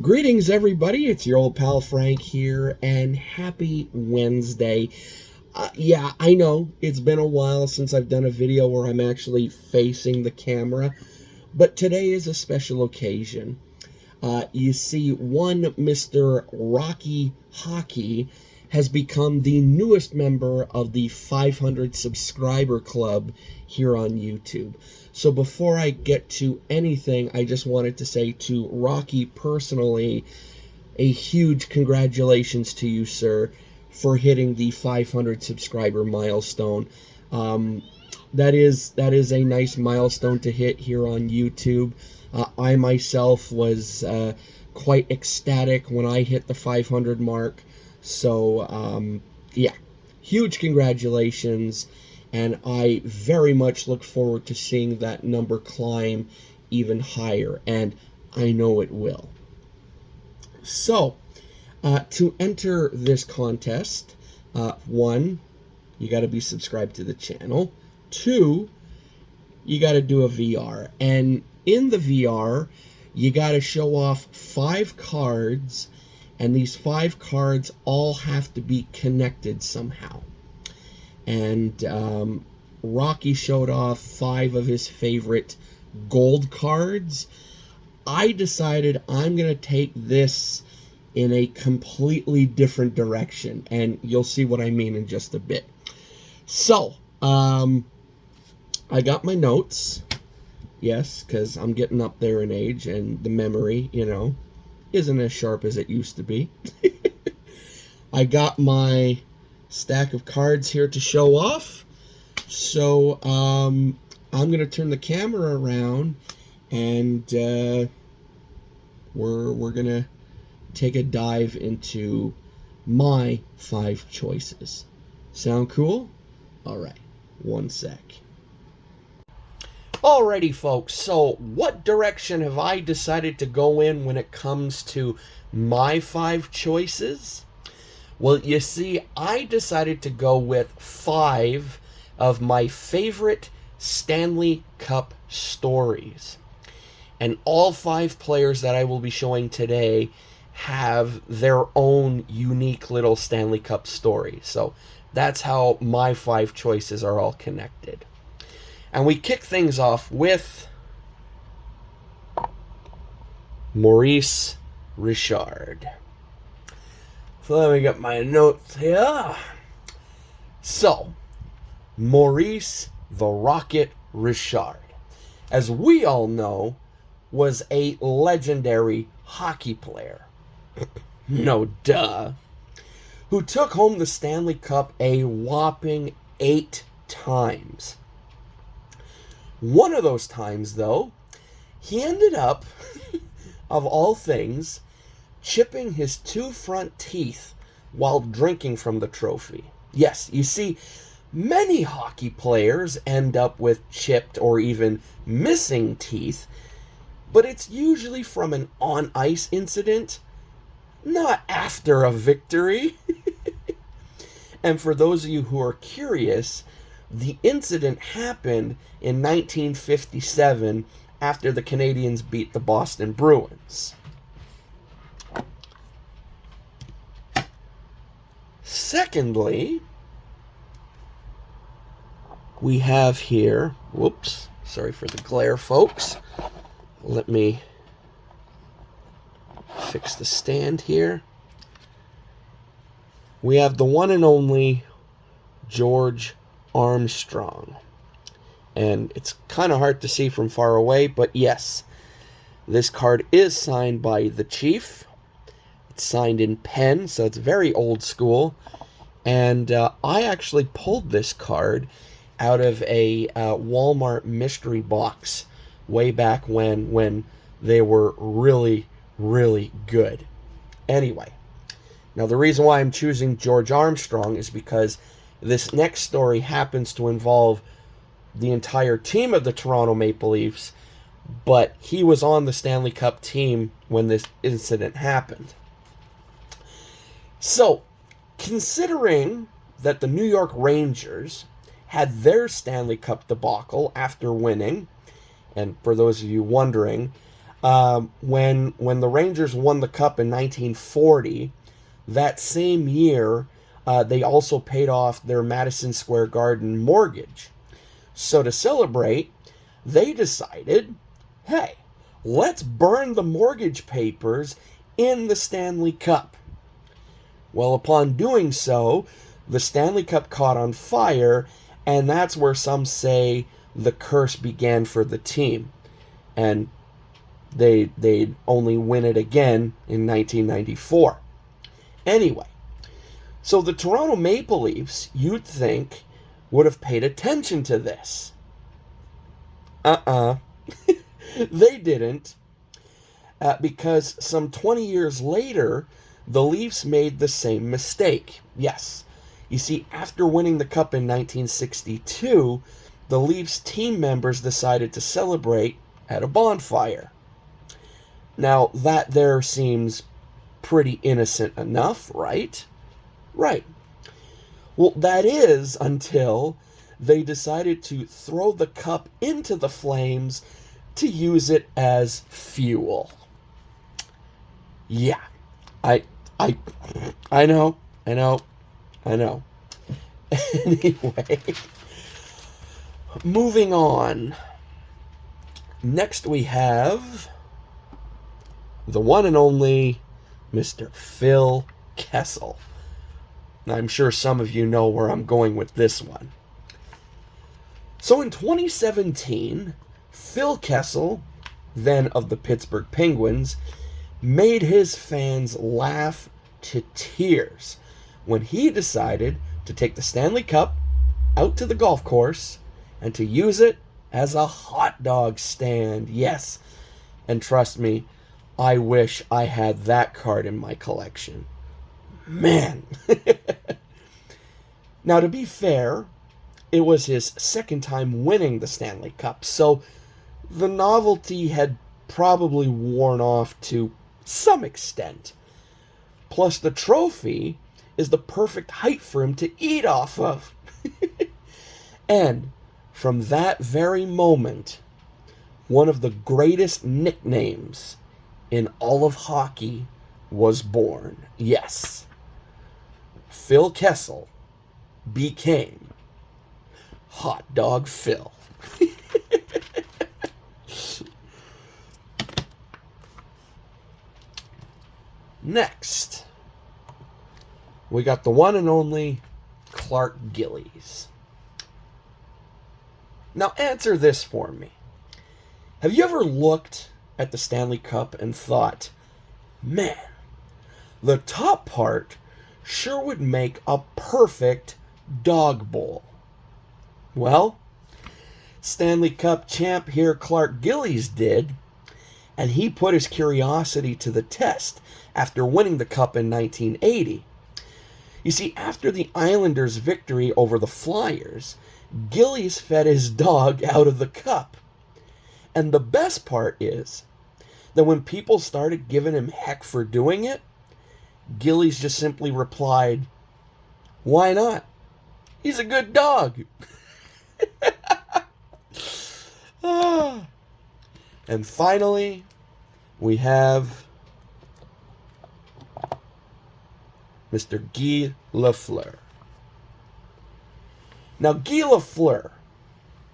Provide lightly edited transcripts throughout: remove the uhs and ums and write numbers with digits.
Greetings, everybody. It's your old pal Frank here, and happy Wednesday. Yeah, I know it's been a while since I've done a video where I'm actually facing the camera, but today is a special occasion. You see, one Mr. Rocky Hockey has become the newest member of the 500 subscriber club here on YouTube. So before I get to anything, I just wanted to say to Rocky personally, a huge congratulations to you, sir, for hitting the 500 subscriber milestone. That is a nice milestone to hit here on YouTube. I myself was quite ecstatic when I hit the 500 mark. So, yeah, huge congratulations, and I very much look forward to seeing that number climb even higher, and I know it will. So, to enter this contest, one, you got to be subscribed to the channel. Two, you got to do a VR, and in the VR, you got to show off 5 cards, and these 5 cards all have to be connected somehow. And Rocky showed off 5 of his favorite gold cards. I decided I'm going to take this in a completely different direction, and you'll see what I mean in just a bit. So, I got my notes. Yes, because I'm getting up there in age, and the memory, isn't as sharp as it used to be. I got my stack of cards here to show off. So, I'm going to turn the camera around, and we're going to take a dive into my 5 choices. Sound cool? All right, one sec. Alrighty, folks, so what direction have I decided to go in when it comes to my 5 choices? Well, you see, I decided to go with 5 of my favorite Stanley Cup stories. And all 5 players that I will be showing today have their own unique little Stanley Cup story. So that's how my 5 choices are all connected. And we kick things off with Maurice Richard. So let me get my notes here. So, Maurice the Rocket Richard, as we all know, was a legendary hockey player. No duh. Who took home the Stanley Cup a whopping 8 times. One of those times, though, he ended up, of all things, chipping his 2 front teeth while drinking from the trophy. Yes, you see, many hockey players end up with chipped or even missing teeth, but it's usually from an on-ice incident, not after a victory. And for those of you who are curious, the incident happened in 1957 after the Canadiens beat the Boston Bruins. Secondly, we have here, whoops, sorry for the glare, folks. Let me fix the stand here. We have the one and only George Armstrong. And it's kind of hard to see from far away, but yes, this card is signed by the Chief. It's signed in pen, so it's very old school. And I actually pulled this card out of a Walmart mystery box way back when they were really, really good. Anyway, now the reason why I'm choosing George Armstrong is because this next story happens to involve the entire team of the Toronto Maple Leafs, but he was on the Stanley Cup team when this incident happened. So, considering that the New York Rangers had their Stanley Cup debacle after winning, and for those of you wondering, When the Rangers won the Cup in 1940, that same year, they also paid off their Madison Square Garden mortgage. So to celebrate, they decided, hey, let's burn the mortgage papers in the Stanley Cup. Well, upon doing so, the Stanley Cup caught on fire, and that's where some say the curse began for the team. And they'd only win it again in 1994. Anyway, so the Toronto Maple Leafs, you'd think, would have paid attention to this. They didn't, because some 20 years later, the Leafs made the same mistake. Yes, you see, after winning the Cup in 1962, the Leafs team members decided to celebrate at a bonfire. Now, that there seems pretty innocent enough, right? Right. Well, that is until they decided to throw the cup into the flames to use it as fuel. Yeah, I know. Anyway, moving on. Next we have the one and only Mr. Phil Kessel. I'm sure some of you know where I'm going with this one. So in 2017, Phil Kessel, then of the Pittsburgh Penguins, made his fans laugh to tears when he decided to take the Stanley Cup out to the golf course and to use it as a hot dog stand. Yes, and trust me, I wish I had that card in my collection. Man. Now, to be fair, it was his second time winning the Stanley Cup, so the novelty had probably worn off to some extent. Plus, the trophy is the perfect height for him to eat off of. And from that very moment, one of the greatest nicknames in all of hockey was born. Yes, Phil Kessel became Hot Dog Phil. Next, we got the one and only Clark Gillies. Now answer this for me. Have you ever looked at the Stanley Cup and thought, man, the top part sure would make a perfect dog bowl? Well, Stanley Cup champ here Clark Gillies did, and he put his curiosity to the test after winning the Cup in 1980. You see, after the Islanders' victory over the Flyers, Gillies fed his dog out of the cup. And the best part is that when people started giving him heck for doing it, Gillies just simply replied, "Why not? He's a good dog." And finally, we have Mr. Guy Lafleur. Now, Guy Lafleur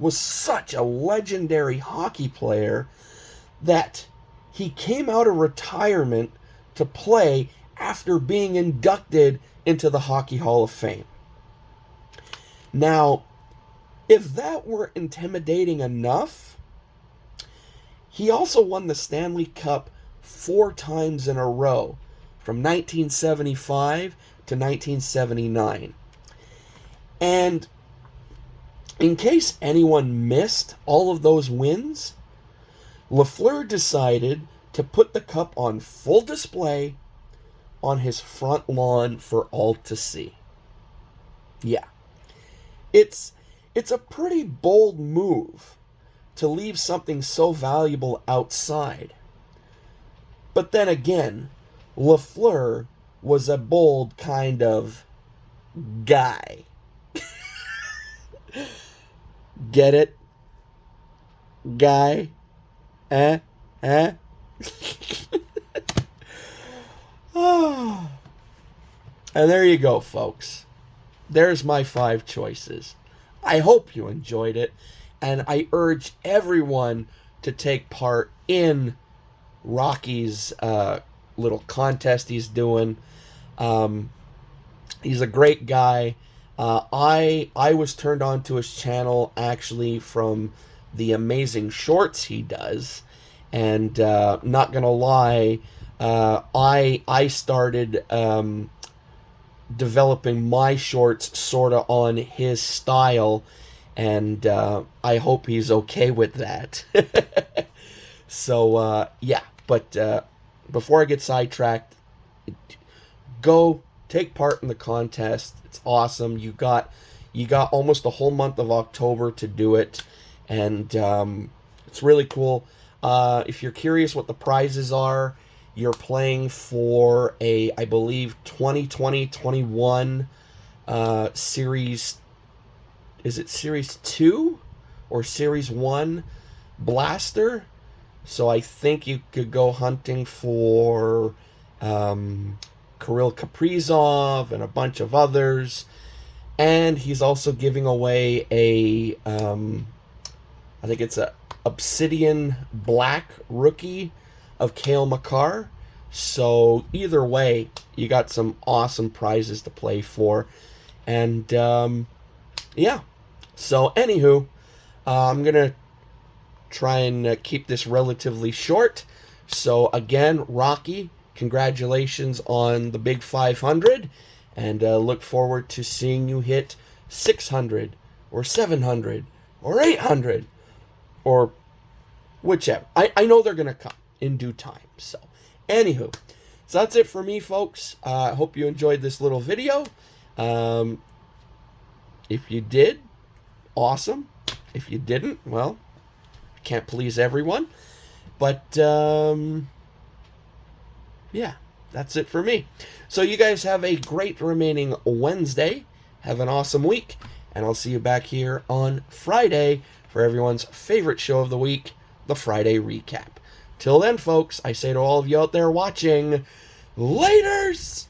was such a legendary hockey player that he came out of retirement to play after being inducted into the Hockey Hall of Fame. Now, if that were intimidating enough, he also won the Stanley Cup 4 times in a row, from 1975 to 1979. And in case anyone missed all of those wins, Lafleur decided to put the cup on full display on his front lawn for all to see. Yeah, it's a pretty bold move to leave something so valuable outside. But then again, Lafleur was a bold kind of guy. Get it? Guy? And there you go, folks. There's my 5 choices. I hope you enjoyed it, and I urge everyone to take part in Rocky's little contest he's doing. He's a great guy. I was turned on to his channel actually from the amazing shorts he does, and not gonna lie, I started developing my shorts sort of on his style, and I hope he's okay with that. So yeah, but before I get sidetracked, go take part in the contest. It's awesome. You got almost the whole month of October to do it, and it's really cool. If you're curious what the prizes are, you're playing for a, I believe, 2020-21 series. Is it Series 2 or Series 1 blaster? So I think you could go hunting for Kirill Kaprizov and a bunch of others. And he's also giving away a, I think it's a Obsidian Black rookie of Cale Makar. So either way, you got some awesome prizes to play for. And yeah. So anywho, I'm going to try and keep this relatively short. So again, Rocky, congratulations on the big 500. And look forward to seeing you hit 600 or 700 or 800 or whichever. I know they're going to come in due time. So, anywho, so that's it for me, folks. I hope you enjoyed this little video. If you did, awesome. If you didn't, well, can't please everyone. But, yeah, that's it for me. So you guys have a great remaining Wednesday. Have an awesome week. And I'll see you back here on Friday for everyone's favorite show of the week, the Friday Recap. Till then, folks, I say to all of you out there watching, laters!